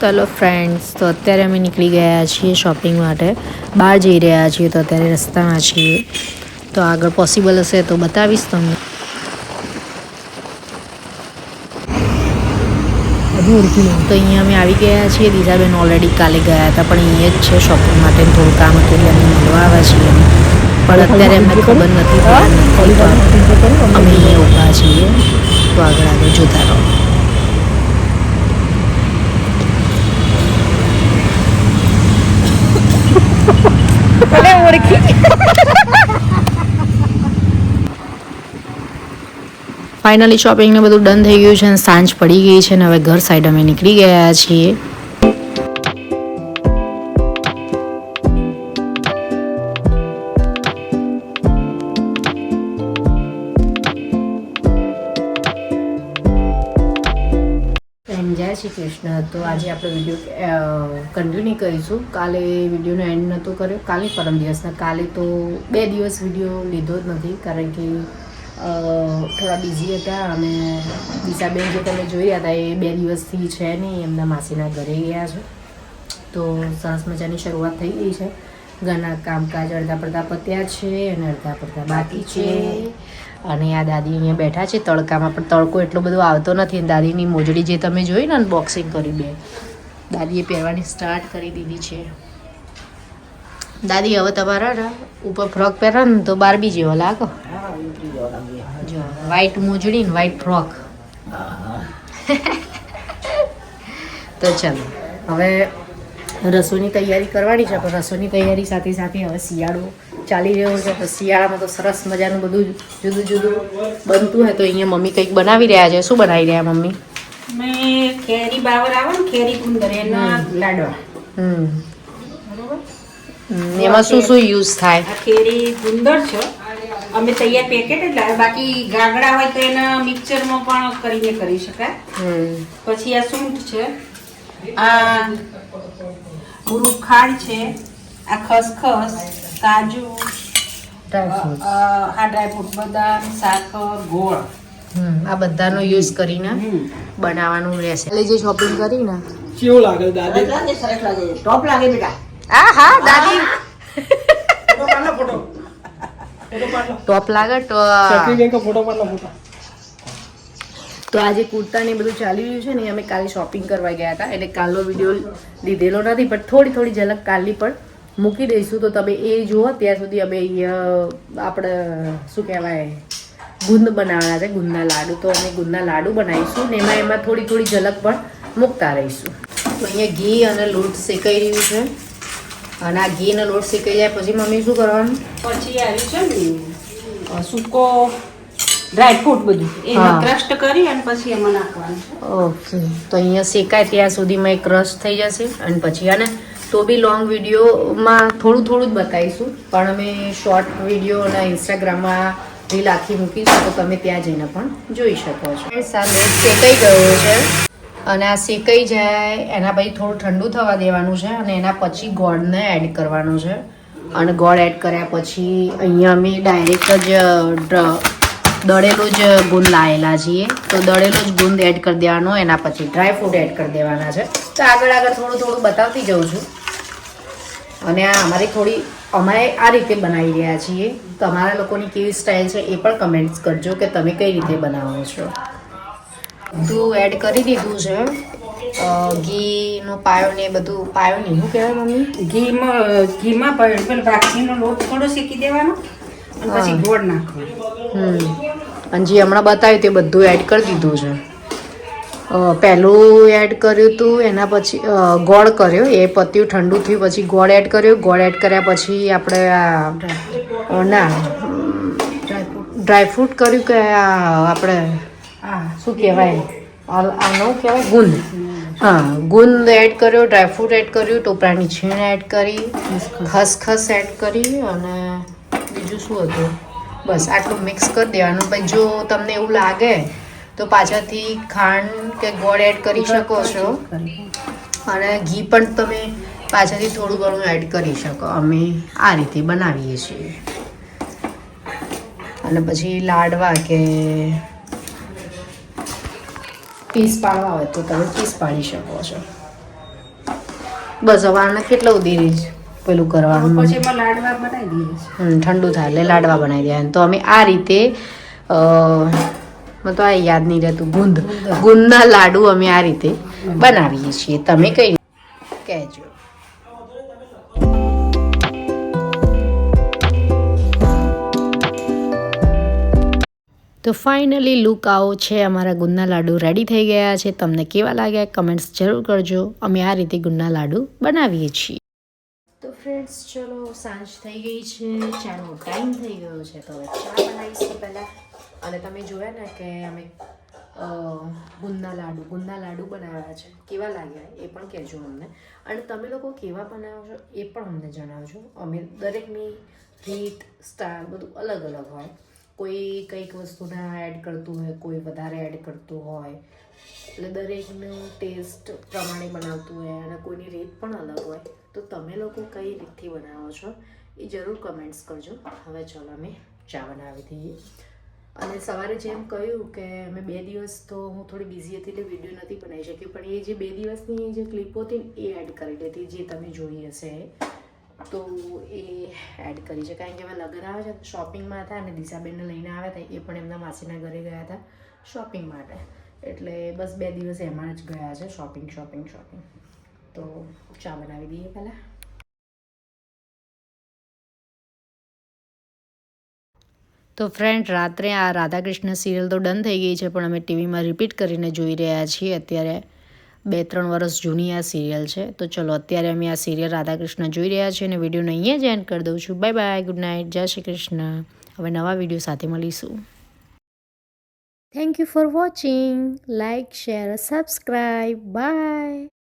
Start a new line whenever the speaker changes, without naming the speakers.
Hello friends, તો અત્યારે અમે નીકળી ગયા છીએ શોપિંગ માટે. બહાર જઈ રહ્યા છીએ, તો અત્યારે રસ્તામાં છીએ. તો આગળ પોસિબલ હશે તો બતાવીશ તમને. તો અહીંયા અમે આવી ગયા છીએ. દિશાબેન ઓલરેડી કાલે ગયા હતા, પણ અહીંયા જ છે શોપિંગ માટે. થોડું કામ હતું એટલે અમે મળવા આવ્યા છીએ. પણ અત્યારે એમને ખબર નથી તો અમે અહીંયા ઊભા છીએ. તો આગળ જોતા રહો. ફાઇનલી શોપિંગ ને બધું ડન થઈ ગયું છે અને સાંજ પડી ગઈ છે અને હવે ઘર સાઈડ અમે નીકળી ગયા છીએ. જય શ્રી કૃષ્ણ. તો આજે આપણે વિડીયો કન્ટિન્યુ કરીશું. કાલે વિડીયોનો એન્ડ નહોતો કર્યો, કાલે પરમ દિવસના. કાલે તો 2 દિવસ વિડીયો લીધો જ નથી, કારણ કે થોડા બિઝી હતા. અને દિશાબેન જે તમે જોયા હતા એ 2 દિવસથી છે નહીં, એમના માસીના ઘરે ગયા છે. તો સરસ મજાની શરૂઆત થઈ ગઈ છે. ઘરના કામકાજ અડધા પડધા પત્યા છે અને અડધા પડધા બાકી છે. અને આ દાદી અહીંયા બેઠા છે તડકામાં, પણ તડકો એટલો બધો આવતો નથી. દાદીની મોજડી જે તમે જોઈ ને અનબોક્સિંગ કરી, દાદીએ પહેરવાની સ્ટાર્ટ કરી દીધી છે. દાદી હવે તમારા ને ઉપર ફ્રોક પહેરો ને તો બારબી જેવો લાગો. જો વ્હાઈટ મોજડી ને વ્હાઈટ ફ્રોક. તો ચાલો હવે રસોઈની તૈયારી કરવાની છે. પણ રસોઈની તૈયારી સાથે સાથે હવે શિયાળો ચાલી રહ્યો છે. તો શિયાળામાં તો સરસ મજાનું બધું જુદું જુદું બનતું હોય. તો અહીંયા મમ્મી કંઈક બનાવી રહ્યા છે. શું બનાવી રહ્યા મમ્મી?
મેં કેરી બાવર આવે ને, કેરી ગુંદર એના લાડવા.
એમાં શું શું યુઝ થાય?
આ કેરી ગુંદર છે, અમે તૈયાર પેકેટ જ લાવે. બાકી ગાગડા હોય તો એના મિક્સરમાં પણ કરીને કરી શકાય. પછી આ સૂંઠ છે, આ પૂરું ખાંડ છે, આ ખસખસ, કાજુ, આ ડ્રાયફ્રૂટ, બદામ, સાકર, ગોળ,
આ બધાનો યુઝ કરીને બનાવવાનું રહેશે. એટલે જે શોપિંગ કરી ને
કેવું લાગે દાદી?
સરસ લાગે, ટોપ લાગે બેટા.
હા હા દાદી
ફોટો પાડ લો, ફોટો પાડ લો.
ટોપ લાગે તો
ચકરી બેન કા ફોટો પાડ લો, ફોટો.
તો આજે કુર્તા ને બધું ચાલી રહ્યું છે ને, અમે કાલે શોપિંગ કરવા ગયા હતા. એટલે કાલનો વિડીયો લીધેલો નથી, પણ થોડી ઝલક કાલની પણ મૂકી દઈશું. તો તમે એ જુઓ. ત્યાં સુધી અમે અહીંયા આપણે શું કહેવાય ગુંદ બનાવવાના છે, ગુંદના લાડુ. તો અમે ગુંદના લાડુ બનાવીશું ને એમાં થોડી ઝલક પણ મૂકતા રહીશું. તો અહીંયા ઘી અને લોટ શેકાઈ રહ્યું છે. અને આ ઘી અને લોટ શેકાઈ જાય પછી મમ્મી શું કરવાનું?
પછી આવ્યું છે ને સૂકો ડ્રાયફ્રૂટ બધું એને ક્રશ કરી અને પછી એમાં નાખવાનું છે.
ઓકે. તો અહીંયા શેકાય ત્યાં સુધીમાં એ ક્રશ થઈ જશે. અને પછી આને તો બી લોંગ વિડીયોમાં થોડું જ બતાવીશું, પણ અમે શોર્ટ વિડીયો અને ઇન્સ્ટાગ્રામમાં રીલ આખી મૂકીશું, તો તમે ત્યાં જઈને પણ જોઈ શકો છો. સારું શેકાઈ ગયો છે અને આ શેકાઈ જાય એના પછી થોડું ઠંડુ થવા દેવાનું છે. અને એના પછી ગોળને એડ કરવાનું છે. અને ગોળ એડ કર્યા પછી અહીંયા અમે ડાયરેક્ટ જ દળેલો જ ગુંદ લાવેલા છીએ. તો દળેલો જ ગુંદ એડ કરી દેવાનો. એના પછી ડ્રાયફ્રૂટ એડ કરી દેવાના છે. તો આગળ થોડું બતાવતી જાઉં છું. અને આ અમે આ રીતે બનાવી રહ્યા છીએ. તમારા લોકોની કેવી સ્ટાઇલ છે એ પણ કમેન્ટ્સ કરજો કે તમે કઈ રીતે બનાવો છો. બધું એડ કરી દીધું છે. ઘીનો પાયો ને બધું. પાયો નહીં શું કહેવાય મમ્મી?
ઘીમાં પેલો ભાખરીનો લોટ થોડો શેકી દેવાનો અને પછી ગોળ નાખવાનો.
અને જે હમણાં બતાવ્યું તે બધું એડ કરી દીધું છે. પહેલું એડ કર્યું હતું, એના પછી ગોળ કર્યો, એ પત્યું ઠંડુ થયું પછી ગોળ એડ કર્યો. ગોળ એડ કર્યા પછી આપણે ડ્રાયફ્રૂટ કર્યું કે આપણે શું કહેવાય આનું કહેવાય ગુંદ. હા, ગુંદ એડ કર્યો, ડ્રાયફ્રૂટ એડ કર્યું, ટોપરાની છીણ એડ કરી, ખસખસ એડ કરી અને બીજું શું હતું? બસ આટલું મિક્સ કરી દેવાનું. પછી જો તમને એવું લાગે તો પાછળથી ખાંડ કે ગોળ એડ કરી શકો છો. અને ઘી પણ તમે પાછળથી થોડું ઘણું એડ કરી શકો. અમે આ રીતે બનાવીએ છીએ. અને પછી લાડવા કે પીસ પાડવા હોય તો તમે પીસ પાડી શકો છો. બસ હવે આને કેટલા સુધી પેલું કરવાનું
પછી એમાં લાડવા બનાવી દઈએ છીએ.
ઠંડુ થાય એટલે લાડવા બનાવી દે. તો અમે આ રીતે મને તો આ યાદ નહીં રહેતું, ગુંદના લાડુ અમે આ રીતે બનાવીએ છીએ. તમે કઈ કહેજો. તો ફાઇનલી લુક આવો છે. અમારા ગુંદના લાડુ રેડી થઈ ગયા છે. તમને કેવા લાગ્યા કમેન્ટ્સ જરૂર કરજો. અમે આ રીતે ગુંદના લાડુ બનાવીએ છીએ. તો ફ્રેન્ડ્સ ચલો સાંજ થઈ ગઈ છે, ચાનો ટાઈમ થઈ ગયો છે. તો હવે ચા બનાવીશું પહેલાં. અને તમે જોયા ને કે અમે ગુંદના લાડુ બનાવ્યા છે. કેવા લાગ્યા એ પણ કહેજો અમને. અને તમે લોકો કેવા બનાવો છો એ પણ અમને જણાવજો. અમે દરેકની રીત સ્ટાઇલ બધું અલગ અલગ હોય. કોઈ કંઈક વસ્તુના એડ કરતું હોય, કોઈ વધારે એડ કરતું હોય, એટલે દરેકનું ટેસ્ટ પ્રમાણે બનાવતું હોય અને કોઈની રીત પણ અલગ હોય. તો તમે લોકો કઈ રીતથી બનાવો છો એ જરૂર કમેન્ટ્સ કરજો. હવે ચલો અમે ચા બનાવી દઈએ. અને સવારે જેમ કહ્યું કે અમે 2 દિવસ તો હું થોડી બિઝી હતી એટલે વિડીયો નથી બનાવી શકી, પણ એ જે 2 દિવસની જે ક્લિપો હતી ને એ એડ કરી હતી જે તમે જોઈ હશે. તો એ એડ કરી છે કારણ કે હવે લગ્ન આવે છે, શોપિંગમાં હતા અને દિશાબેનને લઈને આવ્યા હતા. એ પણ એમના માસીના ઘરે ગયા હતા શોપિંગ માટે. એટલે બસ 2 દિવસ એમાં જ ગયા છે શોપિંગ. તો ચા બનાવી દઈએ પહેલાં. તો ફ્રેન્ડ રાત્રે આ રાધાકૃષ્ણ સિરિયલ તો ડન થઈ ગઈ છે, પણ અમે ટીવીમાં રિપીટ કરીને જોઈ રહ્યા છીએ. અત્યારે 2-3 વર્ષ જૂની આ સિરિયલ છે. તો ચલો અત્યારે અમે આ સિરિયલ રાધાકૃષ્ણ જોઈ રહ્યા છીએ અને વિડીયોને અહીંયા જ એન્ડ કરી દઉં છું. બાય બાય, ગુડ નાઇટ, જય શ્રી કૃષ્ણ. હવે નવા વિડીયો સાથે મળીશું. Thank you for watching. Like, share, subscribe. By.